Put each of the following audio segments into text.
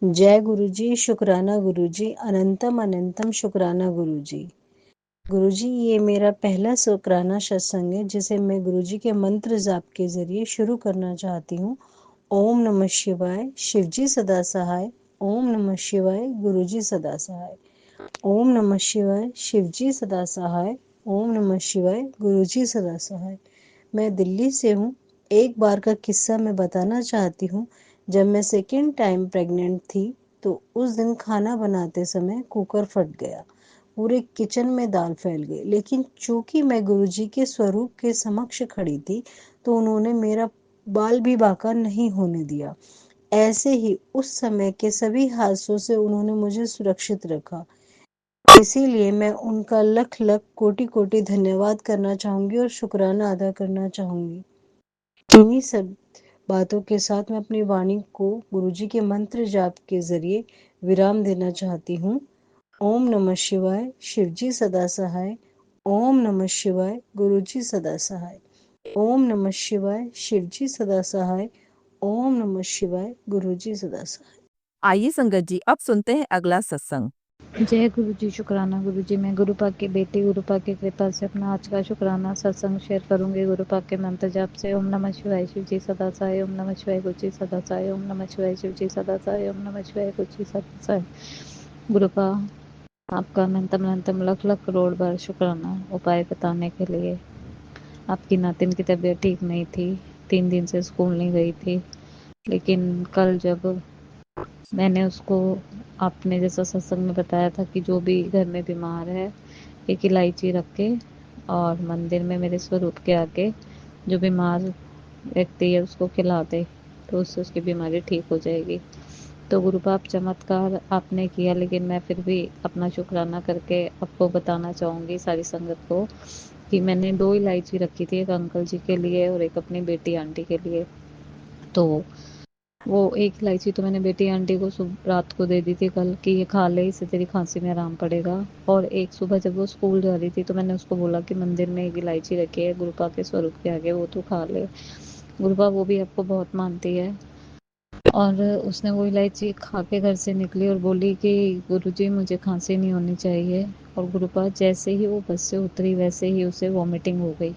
जय गुरुजी, शुक्राना गुरुजी, अनंतम अनंतम शुक्राना गुरुजी। गुरुजी, ये मेरा पहला शुक्राना सत्संग है जिसे मैं गुरुजी के मंत्र जाप के जरिए शुरू करना चाहती हूँ। ओम नमः शिवाय, शिवजी सदा सहाय। ओम नमः शिवाय, गुरुजी सदा सहाय। ओम नमः शिवाय, शिवजी सदा सहाय। ओम नमः शिवाय, गुरुजी सदा सहाय। मैं दिल्ली से हूँ। एक बार का किस्सा मैं बताना चाहती हूँ। जब मैं सेकेंड टाइम प्रेग्नेंट थी तो उस दिन खाना बनाते समय कुकर फट गया। पूरे किचन में दाल फैल गई, लेकिन चूंकि मैं गुरुजी के स्वरूप के समक्ष खड़ी थी तो उन्होंने मेरा बाल भी बांका नहीं होने दिया। ऐसे ही उस समय के सभी हादसों से उन्होंने मुझे सुरक्षित रखा। इसीलिए मैं उनका लख लख कोटि कोटि धन्यवाद करना चाहूंगी और शुक्राना अदा करना चाहूंगी। इन्हीं सब बातों के साथ मैं अपनी वाणी को गुरुजी के मंत्र जाप के जरिए विराम देना चाहती हूँ। ओम नमः शिवाय, शिवजी सदा सहाय। ओम नमः शिवाय, गुरुजी सदा सहाय। ओम नमः शिवाय, शिवजी सदा सहाय। ओम नमः शिवाय, गुरुजी सदा सहाय। आइए संगत जी, अब सुनते हैं अगला सत्संग। जय गुरु जी, शुक्राना गुरु जी। मैं गुरु पाक की बेटी गुरु पाक की कृपा से अपना आज का शुक्राना सत्संग शेयर करूंगी गुरु पाक के मंत्र जाप से। ओम नमः शिवाय, शिव जी सदा सहाय। ओम नमः शिवाय, गुरु जी सदा सहाय। ओम नमः शिवाय, शिव जी सदा सहाय। ओम नमः शिवाय, गुरु जी सदा सहाय। गुरु पा आपका अनंतम अनंतम लख लख करोड़ बार शुक्राना उपाय बताने के लिए। आपकी नातिन की तबीयत ठीक नहीं थी, 3 दिन से स्कूल नहीं गई थी, लेकिन कल जब मैंने उसको आपने जैसा सत्संग में बताया था कि जो भी घर में बीमार है एक इलायची रख के और मंदिर में मेरे स्वरूप के आगे जो बीमार व्यक्ति है उसको खिला दे तो उससे उसकी बीमारी ठीक हो जाएगी। तो गुरु पाप चमत्कार आपने किया, लेकिन मैं फिर भी अपना शुक्राना करके आपको बताना चाहूँगी सारी संगत को कि मैंने 2 इलायची रखी थी, एक अंकल जी के लिए और एक अपनी बेटी आंटी के लिए। तो वो एक इलायची तो मैंने बेटी आंटी को रात को दे दी थी कल कि ये खा ले, इससे तेरी खांसी में आराम पड़ेगा। और एक सुबह जब वो स्कूल जा रही थी तो मैंने उसको बोला कि मंदिर में एक इलायची रखी है गुरुपा के स्वरूप के आगे, वो तू खा ले। गुरुपा वो भी आपको बहुत मानती है और उसने वो इलायची खा के घर से निकली और बोली कि गुरुजी मुझे खांसी नहीं होनी चाहिए। और गुरुपा जैसे ही वो बस से उतरी वैसे ही उसे वॉमिटिंग हो गई।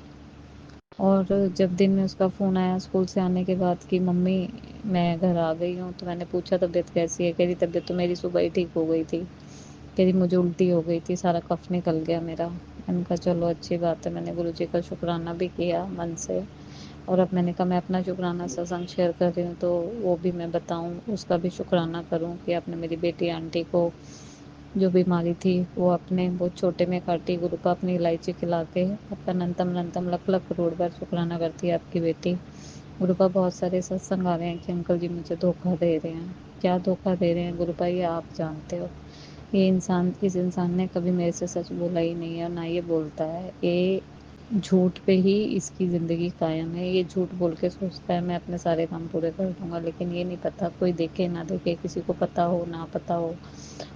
और जब दिन में उसका फ़ोन आया स्कूल से आने के बाद कि मम्मी मैं घर आ गई हूँ, तो मैंने पूछा तबीयत कैसी है? कह रही तबीयत तो मेरी सुबह ही ठीक हो गई थी। कह रही मुझे उल्टी हो गई थी, सारा कफ निकल गया मेरा। मैंने कहा चलो अच्छी बात है, मैंने गुरुजी का शुक्राना भी किया मन से। और अब मैंने कहा मैं अपना शुक्राना सत्संग शेयर कर रही हूँ तो वो भी मैं बताऊँ, उसका भी शुक्राना करूँ कि आपने मेरी बेटी आंटी को जो बीमारी थी वो अपने बहुत छोटे में काटी। गुरु का अपनी इलायची खिला के आपका अनंतम अनंतम लख लख करोड़ बार शुक्राना करती है आपकी बेटी। गुरुपा बहुत सारे सत्संग आ रहे हैं कि अंकल जी मुझे धोखा दे रहे हैं। क्या धोखा दे रहे हैं गुरुपा, ये आप जानते हो। ये इंसान, इस इंसान ने कभी मेरे से सच बोला ही नहीं है और ना ये बोलता है। ये झूठ पे ही इसकी ज़िंदगी कायम है। ये झूठ बोल के सोचता है मैं अपने सारे काम पूरे कर दूंगा, लेकिन ये नहीं पता कोई देखे ना देखे, किसी को पता हो ना पता हो,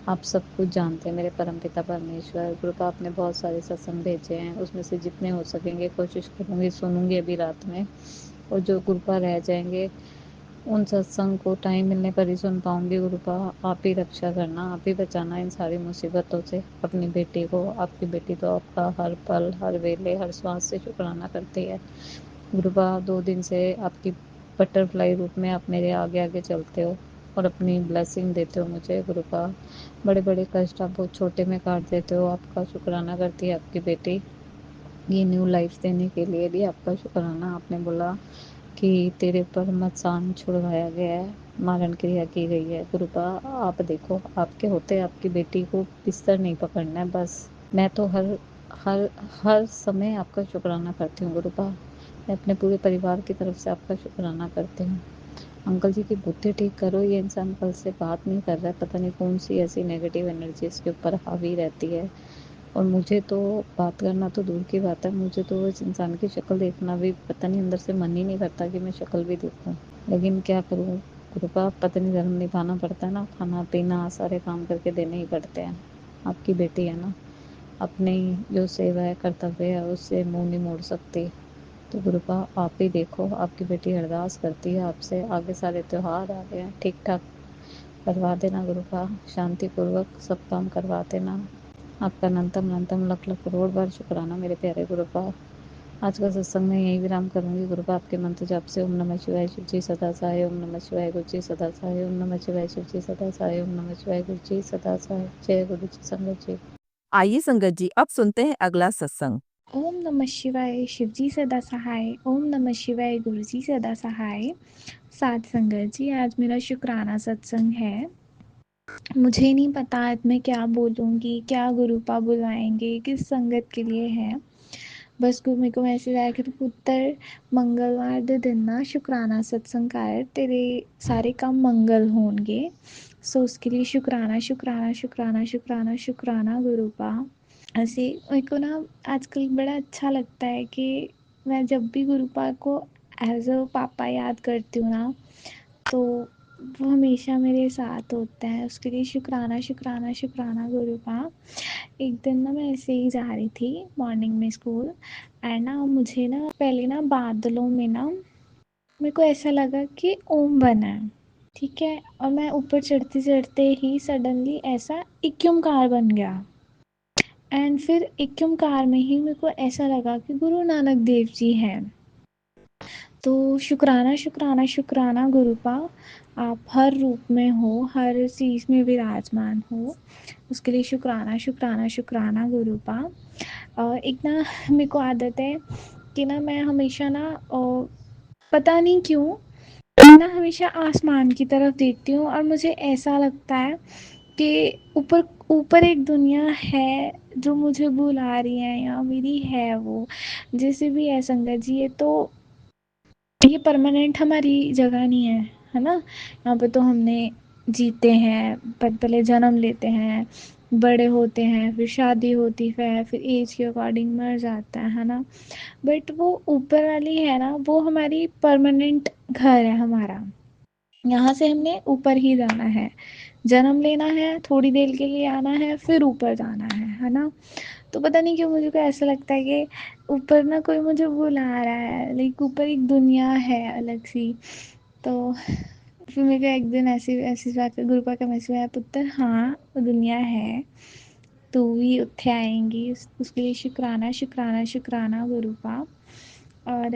आप सब कुछ जानते हैं। मेरे परमपिता परमेश्वर गुरुपा आपने बहुत सारे सत्संग भेजे हैं, उसमें से जितने हो सकेंगे कोशिश करूँगी, सुनूंगी अभी रात में। और जो गुरुपा रह जाएंगे उन सत्संग को टाइम मिलने पर ही सुन पाऊंगी। गुरुपा आप ही रक्षा करना, आप ही बचाना इन सारी मुसीबतों से अपनी बेटी को। आपकी बेटी तो आपका हर पल हर वेले हर श्वास से शुक्राना करती है। गुरुपा 2 दिन से आपकी बटरफ्लाई रूप में आप मेरे आगे आगे चलते हो और अपनी ब्लेसिंग देते हो मुझे। गुरुपा बड़े बड़े कष्ट आप बहुत छोटे में काट देते हो, आपका शुक्राना करती है आपकी बेटी। ये न्यू लाइफ देने के लिए भी आपका शुक्राना। आपने बोला कि तेरे पर मसान छुड़वाया गया है, मारण क्रिया की गई है। गुरुपा आप देखो, आपके होते आपकी बेटी को बिस्तर नहीं पकड़ना है बस। मैं तो हर हर हर समय आपका शुक्राना करती हूँ गुरुपा। मैं अपने पूरे परिवार की तरफ से आपका शुक्राना करती हूँ। अंकल जी की बुद्धि ठीक करो, ये इंसान कल से बात नहीं कर रहा है, पता नहीं कौन सी ऐसी नेगेटिव एनर्जी इसके ऊपर हावी रहती है। और मुझे तो बात करना तो दूर की बात है, मुझे तो इस इंसान की शक्ल देखना भी पता नहीं, अंदर से मन ही नहीं करता कि मैं शक्ल भी देखूं। लेकिन क्या करूं कृपा, पत्नी धर्म निभाना पड़ता है ना, खाना पीना सारे काम करके देने ही पड़ते हैं। आपकी बेटी है ना, अपनी जो सेवा है कर्तव्य है उससे मुंह नहीं मोड़ सकती। तो गुरुपा आप ही देखो, आपकी बेटी अरदास करती है आपसे, आगे सारे त्यौहार आ रहे हैं, ठीक ठाक करवा देना गुरुपा, शांतिपूर्वक सब काम करवा देना। आपका अनंतम अनंतम लख लख करोड़ बार शुक्राना मेरे प्यारे गुरुपा। आज का सत्संग मैं यही विराम करूंगी गुरुपा, आपके मंत्र जाप से। ओम नमः शिवाय, शिव जी सदा सहाय। ओम नमः शिवाय, गुरु जी सदा सहाय। ओम नमः शिवाय, शिव जी सदा सहाय। ओम नमः शिवाय, गुरु जी सदा सहाय। जय गुरु जी संगत जी। आइए संगत जी, अब सुनते हैं अगला सत्संग। ओम नमः शिवाय, शिवजी सदा सहाय। ओम नमः शिवाय, गुरुजी सदा सहाय। साथ संगत जी, आज मेरा शुक्राना सत्संग है। मुझे नहीं पता आज मैं क्या बोलूँगी, क्या गुरुपा बुलाएंगे, किस संगत के लिए है। बस मेरे को मैसेज आया कि पुत्र मंगलवार दे दिन ना शुक्राना सत्संग कर, तेरे सारे काम मंगल होंगे। सो उसके लिए शुक्राना शुक्राना शुक्राना शुक्राना शुक्राना गुरुपा। ऐसे मेरे को ना आजकल बड़ा अच्छा लगता है कि मैं जब भी गुरुपा को एज अ पापा याद करती हूँ ना, तो वो हमेशा मेरे साथ होता है। उसके लिए शुक्राना शुक्राना शुक्राना गुरुपा। एक दिन ना मैं ऐसे ही जा रही थी मॉर्निंग में स्कूल, एंड ना मुझे ना पहले ना बादलों में ना मेरे को ऐसा लगा कि ओम बना है, ठीक है। और मैं ऊपर चढ़ते चढ़ते ही सडनली ऐसा एक ओंकार बन गया। एंड फिर एक ओंकार में ही मेरे को ऐसा लगा कि गुरु नानक देव जी हैं। तो शुक्राना शुक्राना शुक्राना गुरुपा, आप हर रूप में हो, हर चीज़ में विराजमान हो। उसके लिए शुक्राना शुक्राना शुक्राना गुरुपा। एक ना मेरे को आदत है कि ना मैं हमेशा ना पता नहीं क्यों मैं ना हमेशा आसमान की तरफ देखती हूँ, और मुझे ऐसा लगता है कि ऊपर ऊपर एक दुनिया है जो मुझे बुला रही है, या मेरी है वो, जैसे भी है संगत जी। ये परमानेंट हमारी जगह नहीं है ना। यहाँ पे तो हमने जीते हैं, पहले जन्म लेते हैं, बड़े होते हैं, फिर शादी होती है, फिर एज के अकॉर्डिंग मर जाता है ना। बट वो ऊपर वाली है ना, वो हमारी परमानेंट घर है हमारा। यहाँ से हमने ऊपर ही जाना है, जन्म लेना है, थोड़ी देर के लिए आना है, फिर ऊपर जाना है ना। तो पता नहीं क्यों मुझे को ऐसा लगता है कि ऊपर ना कोई मुझे बुला रहा है, लाइक ऊपर एक दुनिया है अलग सी। तो फिर मेरे को एक दिन ऐसी ऐसी बात गुरुपा का मैसेज आया, पुत्र हाँ वो दुनिया है, तू भी उत्थे आएंगी। उसके लिए शुक्राना शुक्राना शुक्राना गुरुपा। और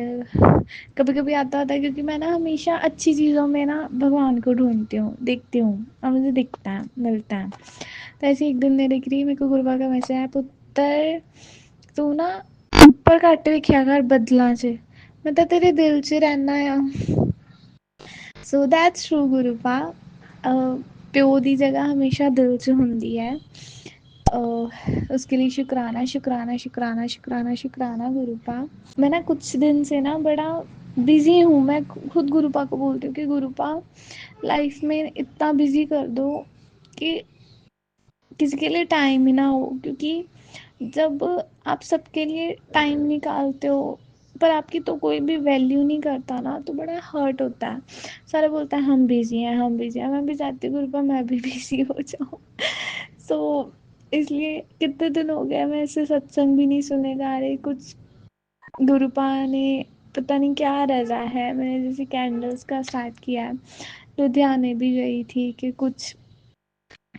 कभी कभी आता है क्योंकि मैं ना हमेशा अच्छी चीज़ों में ना भगवान को ढूंढती हूँ, देखती हूँ, और मुझे दिखता है, मिलता है। तो ऐसे एक दिन मैं देख रही, मेरे को गुरुपा का मैसेज आया, पुत्र तू ना ऊपर घट वेख्या कर बदलां च, मैं तो तेरे दिल च रहना आ। So that's true गुरुपा। प्यो दी जगह हमेशा दिल च हुंदी है। उसके लिए शुक्राना शुक्राना शुक्राना शुक्राना शुक्राना गुरुपा। मैं ना कुछ दिन से ना बड़ा बिजी हूँ। मैं खुद गुरुपा को बोलती हूँ कि गुरुपा लाइफ में इतना बिजी कर दो कि किसी के लिए टाइम ही ना हो। क्योंकि जब आप सबके लिए टाइम निकालते हो पर आपकी तो कोई भी वैल्यू नहीं करता ना, तो बड़ा हर्ट होता है। सारे बोलता है हम बिजी हैं, हम बिजी हैं। मैं भी चाहती हूँ गुरुपा मैं भी बिजी हो जाऊँ। सो इसलिए कितने दिन हो गए मैं ऐसे सत्संग भी नहीं सुने जा रही। कुछ गुरुपा ने पता नहीं क्या रजा है, मैंने जैसे कैंडल्स का स्टार्ट किया है। लुधियाने भी गई थी कि कुछ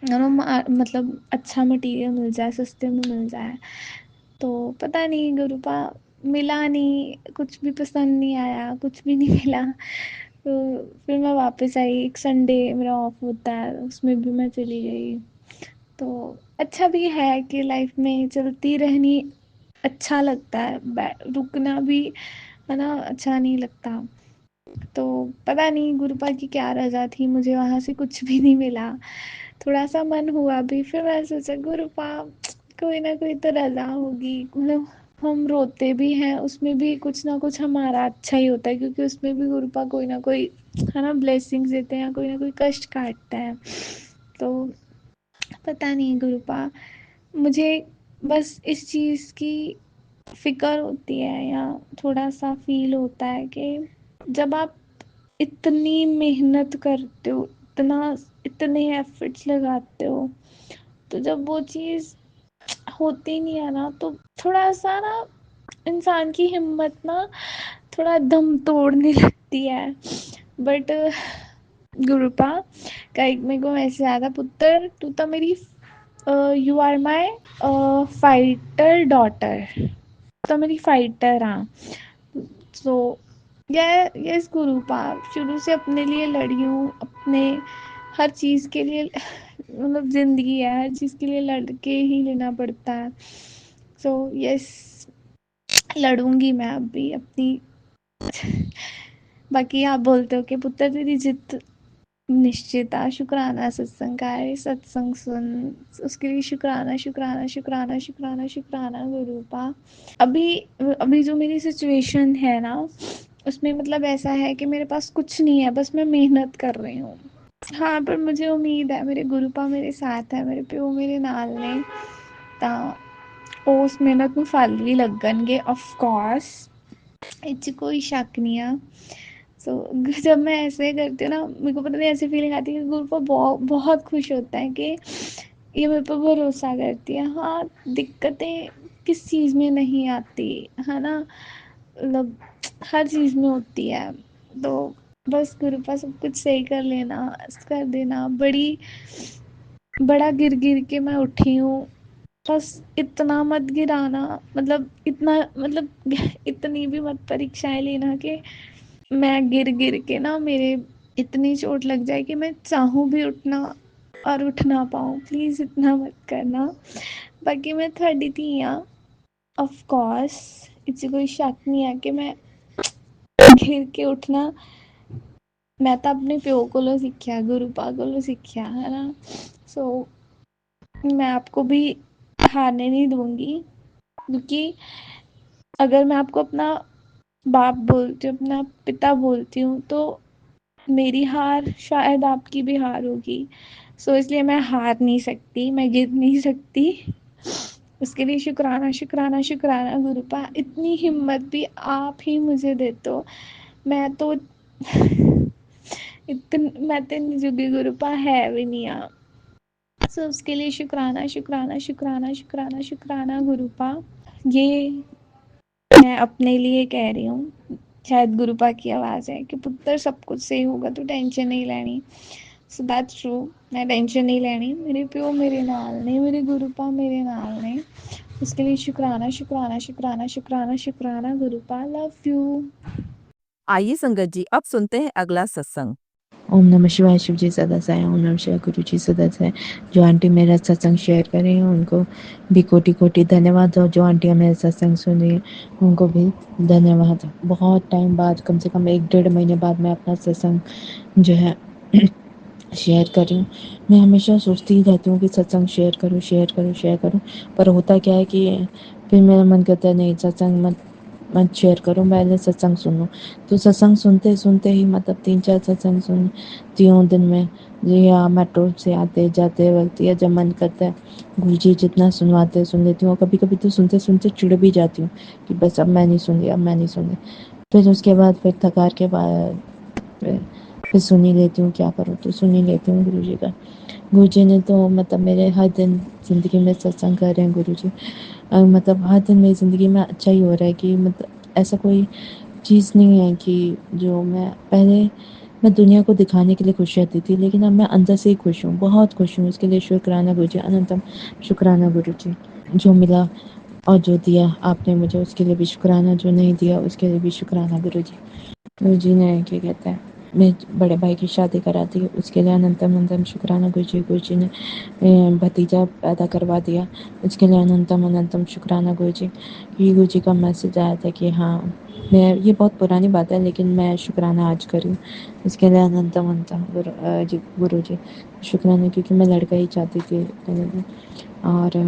मतलब अच्छा मटेरियल मिल जाए, सस्ते में मिल जाए। तो पता नहीं गुरुपा मिला नहीं, कुछ भी पसंद नहीं आया, कुछ भी नहीं मिला। तो फिर मैं वापस आई। एक संडे मेरा ऑफ होता है, उसमें भी मैं चली गई। तो अच्छा भी है कि लाइफ में चलती रहनी अच्छा लगता है, रुकना भी है ना अच्छा नहीं लगता। तो पता नहीं गुरुपा की क्या रजा थी, मुझे वहाँ से कुछ भी नहीं मिला। थोड़ा सा मन हुआ भी, फिर मैं सोचा गुरुपा कोई ना कोई तो रजा होगी। मतलब हम रोते भी हैं, उसमें भी कुछ ना कुछ हमारा अच्छा ही होता है, क्योंकि उसमें भी गुरुपा कोई ना कोई है ना ब्लेसिंग्स देते हैं, कोई ना कोई कष्ट काटता है। तो पता नहीं गुरुपा, मुझे बस इस चीज़ की फिक्र होती है, या थोड़ा सा फील होता है कि जब आप इतनी मेहनत करते हो, इतने एफर्ट्स लगाते हो, तो जब वो चीज़ होती नहीं है ना, तो थोड़ा सा ना इंसान की हिम्मत ना थोड़ा दम तोड़ने लगती है। बट गुरुपा का एक मेरे को मैसेज आया था, पुत्र तू तो मेरी you are my fighter daughter, तो मेरी फाइटर। हाँ, सो यस गुरुपा, शुरू से अपने लिए लड़ी हूँ, अपने हर चीज़ के लिए मतलब ज़िंदगी है, हर चीज़ के लिए लड़ के ही लेना पड़ता है। सो यस, लड़ूंगी मैं अब भी अपनी। बाकी आप बोलते हो कि पुत्र तेरी जिद निश्चिता, शुक्राना सत्संग का है, सत्संग सुन, उसके लिए शुक्राना शुक्राना शुक्राना शुक्राना शुक्राना गुरुपा। अभी अभी जो मेरी सिचुएशन है ना, उसमें मतलब ऐसा है कि मेरे पास कुछ नहीं है, बस मैं मेहनत कर रही हूँ। हाँ, पर मुझे उम्मीद है मेरे गुरुपा मेरे साथ है, मेरे प्यो मेरे नाल ने, ਤਾਂ उस मेहनत ਨੂੰ फल भी लगणगे ऑफ कोर्स, इच कोई शक नहीं है। सो जब मैं ऐसे करती हूँ ना, मेरे को पता नहीं ऐसी फीलिंग आती है कि गुरुपा बहुत बहुत खुश होता है कि ये मेरे पर भरोसा करती है। हाँ, दिक्कतें किस चीज़ में नहीं आती है ना, मतलब हर चीज़ में होती है। तो बस गुरुपा सब कुछ सही कर लेना, कर देना। बड़ा गिर गिर के मैं उठी हूँ, बस इतना मत गिराना, मतलब इतना, मतलब इतनी भी मत परीक्षाएं लेना कि मैं गिर गिर के ना मेरे इतनी चोट लग जाए कि मैं चाहूँ भी उठना और उठ ना पाऊँ। प्लीज़ इतना मत करना। बाकी मैं थोड़ी थी हाँ, ऑफ कोर्स इसे कोई शक नहीं है कि मैं गिर के उठना मैं तो अपने प्यो को सीखा, गुरुपा को सीखा है ना। सो मैं आपको भी हारने नहीं दूंगी, क्योंकि अगर मैं आपको अपना बाप बोलती हूँ, अपना पिता बोलती हूँ, तो मेरी हार शायद आपकी भी हार होगी। सो इसलिए मैं हार नहीं सकती, मैं गिर नहीं सकती। उसके लिए शुक्राना शुक्राना शुक्राना गुरुपा, इतनी हिम्मत भी आप ही मुझे देते हो। मैं तो मैं तो इतनी जुगी गुरुपा है भी नहीं आप। सो उसके लिए शुक्राना शुक्राना शुक्राना शुक्राना शुक्राना गुरुपा। ये मैं अपने लिए कह रही हूँ, शायद गुरुपा की आवाज़ है कि पुत्र सब कुछ सही होगा, तो टेंशन नहीं लेनी। सो दैट्स ट्रू, मैं टेंशन नहीं लेनी, मेरे प्यो मेरे नाल ने, मेरे गुरुपा मेरे नाल ने। उसके लिए शुक्राना शुक्राना शुक्राना शुक्राना शुक्राना गुरुपा, लव यू। आइए संगत जी, अब सुनते हैं अगला सत्संग। ओम नमः शिवाय। शिव जी सदा साय। ओम नमः शिवाय। गुरु जी सदा साय। जो आंटी मेरा सत्संग शेयर कर रही हैं उनको भी कोटि कोटि धन्यवाद, और जो आंटियाँ मेरा सत्संग सुन रही हैं उनको भी धन्यवाद। बहुत टाइम बाद, कम से कम 1-1.5 महीने बाद मैं अपना सत्संग जो है शेयर कर रही हूँ। मैं हमेशा सोचती ही रहती हूँ कि सत्संग शेयर करूँ शेयर करूँ शेयर करूँ, पर होता क्या है कि फिर मेरा मन करता है नहीं, सत्संग मत मत शेयर करो, पहले सत्संग सुनो। तो सत्संग सुनते सुनते ही मतलब 3-4 सत्संग सुनती हूँ दिन में, या मेट्रो से आते जाते वक्त, या जब मन करता है गुरु जी जितना सुनवाते सुन लेती हूँ। और कभी कभी तो सुनते सुनते चिढ़ भी जाती हूँ कि बस अब मैं नहीं सुन रही, अब मैं नहीं सुन रही। फिर उसके बाद फिर थकार के बाद फिर सुन ही लेती हूँ, क्या करूँ, तो सुन ही लेती हूँ गुरु जी का। गुरु जी ने तो मतलब मेरे हर दिन ज़िंदगी में सत्संग कर रहे हैं गुरु जी। मतलब हर दिन मेरी ज़िंदगी में अच्छा ही हो रहा है, कि मतलब ऐसा कोई चीज़ नहीं है कि जो मैं दुनिया को दिखाने के लिए खुश रहती थी, लेकिन अब मैं अंदर से ही खुश हूँ, बहुत खुश हूँ। इसके लिए शुक्राना गुरु जी, अनंतम शुक्राना गुरु जी। जो मिला और जो दिया आपने मुझे, उसके लिए भी शुक्राना, जो नहीं दिया उसके लिए भी शुक्राना गुरु जी। गुरु जी ने क्या कहते हैं मेरे बड़े भाई की शादी करा दी, उसके लिए अनंतम अनंतम शुक्राना गुरु जी। गुरु जी ने भतीजा पैदा करवा दिया, उसके लिए अनंतम अनंतम शुक्राना गुरु जी। ये गुरु जी का मैसेज आया था कि हाँ, मैं, ये बहुत पुरानी बात है लेकिन मैं शुक्राना आज करी हूँ, इसके लिए अनंतम अनंतम गुरु जी शुक्राना, क्योंकि मैं लड़का ही चाहती थी। और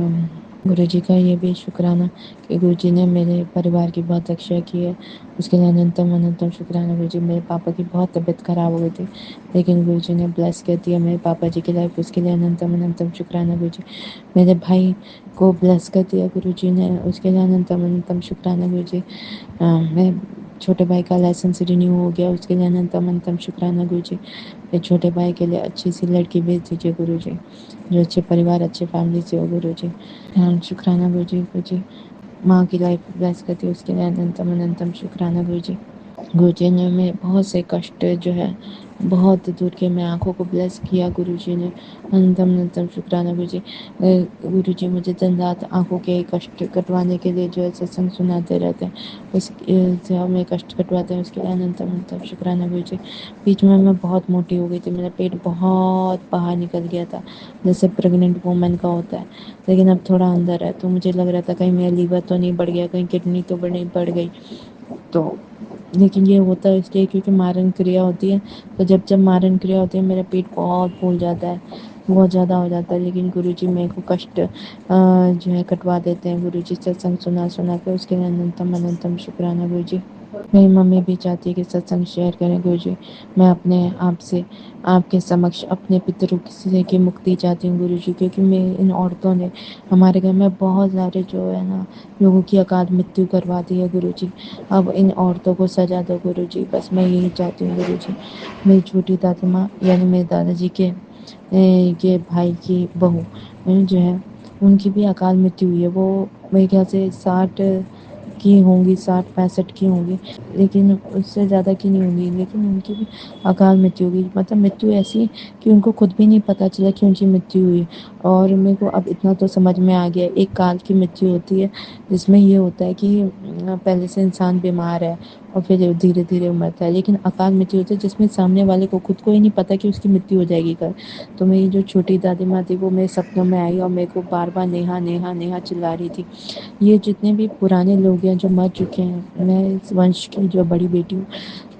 गुरु जी का ये भी शुक्राना कि गुरु जी ने मेरे परिवार की बहुत रक्षा की है, उसके लिए अनंतम अनंतम शुक्राना गुरु जी। मेरे पापा की बहुत तबीयत ख़राब हो गई थी, लेकिन गुरु जी ने ब्लेस कर दिया मेरे पापा जी की लाइफ, उसके लिए अनंतम अनंतम शुक्राना गुरु जी। मेरे भाई को ब्लेस कर दिया गुरु जी ने, उसके लिए अनंतम अनंतम शुक्राना गुरु जी। मेरे छोटे भाई का लाइसेंस रिन्यू हो गया, उसके लिए अनंतम अनंतम शुक्राना गुरु जी। मेरे छोटे भाई के लिए अच्छी सी लड़की भेज दीजिए गुरु जी, जो अच्छे परिवार अच्छे फैमिली से हो गुरु जी। शुक्राना गुरु जी। गुरु जी माँ की लाइफ ब्लेस करती है, उसके लिए अनंतम अनंतम शुक्राना गुरु जी। गुरु जी ने मेरे बहुत से कष्ट जो है बहुत दूर के मैं आँखों को ब्लेस किया गुरुजी ने। अनंतम अनंतम शुक्राना गुरुजी। गुरुजी मुझे दिन रात आँखों के कष्ट कटवाने के लिए जो है सत्संग सुनाते रहते हैं। उस से हमें कष्ट कटवाते हैं, उसके लिए अनंतम अनंतम शुक्राना गुरुजी। बीच में मैं बहुत मोटी हो गई थी, मेरा पेट बहुत बाहर निकल गया था, जैसे प्रेग्नेंट वूमेन का होता है। लेकिन अब थोड़ा अंदर है, तो मुझे लग रहा था कहीं मेरा लीवर तो नहीं बढ़ गया, कहीं किडनी तो बढ़ गई। तो लेकिन ये होता है इसलिए क्योंकि मारण क्रिया होती है। तो जब मारण क्रिया होती है मेरा पेट बहुत फूल जाता है, बहुत ज़्यादा हो जाता है। लेकिन गुरुजी मेरे को कष्ट जो है कटवा देते हैं गुरुजी सत्संग सुना सुना के। उसके लिए अनंतम अनंतम शुक्राना गुरुजी। मेरी मम्मी भी चाहती है कि सत्संग शेयर करें गुरुजी। मैं अपने आप से आपके समक्ष अपने पितरों से की मुक्ति चाहती हूँ गुरुजी, क्योंकि मैं इन औरतों ने हमारे घर में बहुत सारे जो है ना लोगों की अकाल मृत्यु करवा दी है गुरुजी। अब इन औरतों को सजा दो गुरुजी, बस मैं यही चाहती हूँ गुरुजी। मेरी छोटी दादी माँ यानी मेरे दादाजी के भाई की बहू जो है उनकी भी अकाल मृत्यु हुई है। वो मेरे ख्याल से 60 की होंगी, 60-65 की होंगी, लेकिन उससे ज़्यादा की नहीं होंगी। लेकिन उनकी भी अकाल मृत्यु हो गई, मतलब मृत्यु ऐसी कि उनको खुद भी नहीं पता चला कि उनकी मृत्यु हुई। और मेरे को अब इतना तो समझ में आ गया, एक काल की मृत्यु होती है जिसमें ये होता है कि पहले से इंसान बीमार है और फिर धीरे धीरे मरता है। लेकिन अकाल मृत्यु होती है जिसमें सामने वाले को खुद को ही नहीं पता कि उसकी मृत्यु हो जाएगी कल। तो मेरी जो छोटी दादी माँ थी वो मेरे सपनों में आई और मेरे को बार बार नेहा नेहा नेहा चिल्ला रही थी। ये जितने भी पुराने लोग हैं जो मर चुके हैं, मैं इस वंश की जो बड़ी बेटी हूँ,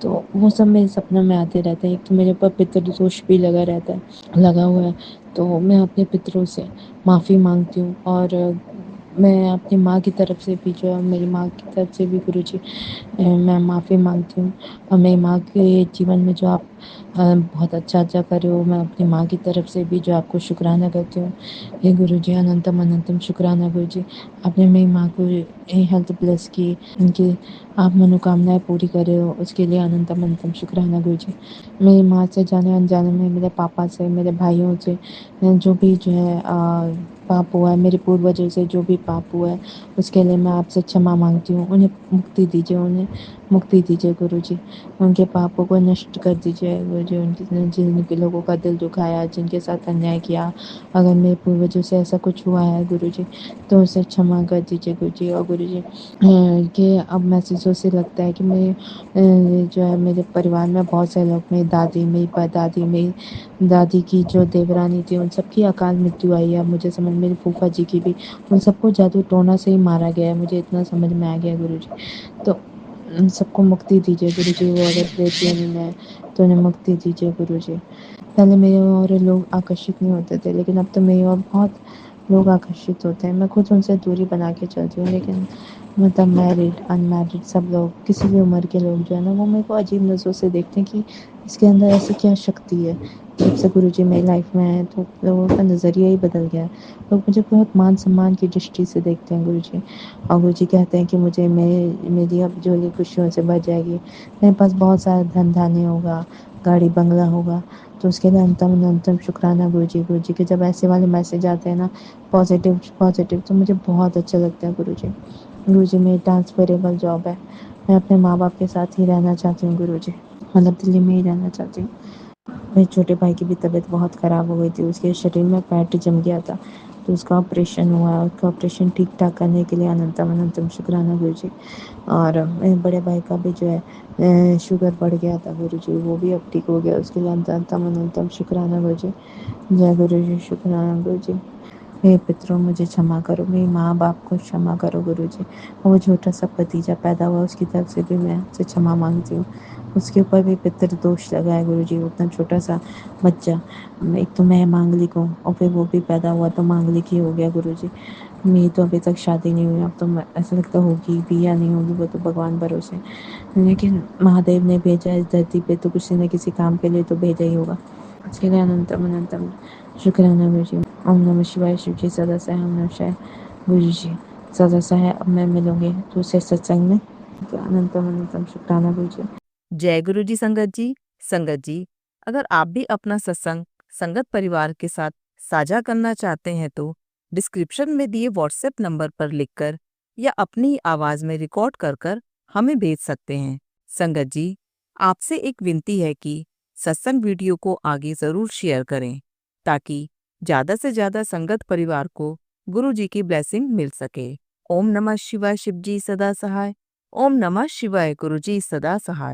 तो वो सब मेरे सपनों में आते रहते हैं। एक तो मेरे ऊपर पितृदोष भी लगा हुआ है। तो मैं अपने पितरों से माफ़ी मांगती हूँ। और मैं अपनी माँ की तरफ से भी जो है मेरी माँ की तरफ से भी गुरुजी मैं माफ़ी मांगती हूँ। और मेरी माँ के जीवन में जो आप बहुत अच्छा अच्छा कर रहे हो, मैं अपनी माँ की तरफ से भी जो आपको शुक्राना करती हूँ। हे गुरुजी अनंतम अनंतम शुक्राना गुरुजी। आपने मेरी माँ को हेल्थ ब्लेस की, उनकी आप मनोकामनाएं पूरी कर रहे हो, उसके लिए अनंतम अनंतम शुक्राना गुरुजी। मेरी माँ से जाने अनजाने में, मेरे पापा से, मेरे भाइयों से जो भी जो है पाप हुआ है, मेरे पूर्वजों से जो भी पाप हुआ है, उसके लिए मैं आपसे क्षमा मांगती हूँ। उन्हें मुक्ति दीजिए, उन्हें मुक्ति दीजिए गुरुजी। उनके पापों को नष्ट कर दीजिए गुरुजी। जिनके लोगों का दिल दुखाया, जिनके साथ अन्याय किया, अगर मेरे पूर्वजों से ऐसा कुछ हुआ है गुरुजी तो उसे क्षमा कर दीजिए गुरुजी। और गुरुजी कि अब महसूसों से लगता है कि मैं जो है मेरे परिवार में बहुत सारे लोग, मेरी दादी, मेरी परदादी, मेरी दादी की जो देवरानी थी, उन सबकी अकाल मृत्यु आई है। मुझे समझ, मेरी फूफा जी की भी, उन सबको जादू टोना से ही मारा गया है। मुझे इतना समझ में आ गया गुरुजी। तो उन सबको मुक्ति दीजिए गुरुजी। वो अगर प्रेत में है तो उन्हें मुक्ति दीजिए गुरुजी। पहले मेरे और लोग आकर्षित नहीं होते थे, लेकिन अब तो मेरे और बहुत लोग आकर्षित होते हैं। मैं खुद उनसे दूरी बना के चलती हूँ, लेकिन मतलब मैरिड अनमैरिड सब लोग, किसी भी उम्र के लोग जो है ना, वो मेरे को अजीब नज़रों से देखते हैं कि इसके अंदर ऐसी क्या शक्ति है। जब से गुरुजी मेरी लाइफ में आए तो लोगों का नज़रिया ही बदल गया है। लोग मुझे बहुत मान सम्मान की दृष्टि से देखते हैं गुरुजी। और गुरुजी कहते हैं कि मेरी अब झोली खुशियों से भर जाएगी, मेरे पास बहुत सारा धन धान्य होगा, गाड़ी बंगला होगा। तो उसके लिए अनंतम शुक्राना गुरुजी। गुरुजी के जब ऐसे वाले मैसेज आते हैं ना, पॉजिटिव पॉजिटिव, तो मुझे बहुत अच्छा लगता है गुरुजी। गुरुजी मेरी ट्रांसफरेबल जॉब है, मैं अपने माँ बाप के साथ ही रहना चाहती हूँ गुरुजी, मतलब दिल्ली में ही रहना चाहती हूँ। मेरे छोटे भाई की भी तबीयत बहुत ख़राब हो गई थी, उसके शरीर में फैट जम गया था, तो उसका ऑपरेशन हुआ है। उसका ऑपरेशन ठीक ठाक करने के लिए अनंतम अनंतम शुक्राना गुरुजी। और मेरे बड़े भाई का भी जो है शुगर बढ़ गया था गुरुजी, वो भी अब ठीक हो गया। उसके लिए अनंतम अनंतम शुक्राना गुरुजी। जय गुरुजी, शुक्राना गुरुजी। हे पितरों, मुझे क्षमा करो, मेरी माँ बाप को क्षमा करो गुरुजी। और वो छोटा सा भतीजा पैदा हुआ, उसकी तरफ से भी मैं आपसे क्षमा मांगती हूँ। उसके ऊपर भी पितृ दोष लगा है गुरुजी। उतना छोटा सा बच्चा, एक तो मैं मांगलिक हूँ और फिर वो भी पैदा हुआ तो मांगलिक ही हो गया गुरुजी। मेरी तो अभी तक शादी नहीं हुई, अब तो ऐसा लगता होगी भी या नहीं होगी, वो तो भगवान भरोसे। लेकिन महादेव ने भेजा इस धरती पे तो किसी न किसी काम के लिए तो भेजा ही होगा। उसके लिए अनंतम अनंतम शुक्राना गुरुजी। ओम नमः शिवाय। शिव जी सदा सहाय। ओम नमः शिवाय। गुरु जी सदा सहाय। अब मैं मिलूंगी दूसरे सत्संग में। अनंतम अनंतम शुक्राना गुरु जी। जय गुरु जी संगत जी। संगत जी, अगर आप भी अपना सत्संग संगत परिवार के साथ साझा करना चाहते हैं तो डिस्क्रिप्शन में दिए व्हाट्सएप नंबर पर लिखकर या अपनी आवाज में रिकॉर्ड कर कर हमें भेज सकते हैं। संगत जी, आपसे एक विनती है कि सत्संग वीडियो को आगे ज़रूर शेयर करें ताकि ज़्यादा से ज़्यादा संगत परिवार को गुरु जी की ब्लेसिंग मिल सके। ओम नमः शिवाय, शिव जी सदा सहाय। ओम नमः शिवाय, गुरु जी सदा सहाय।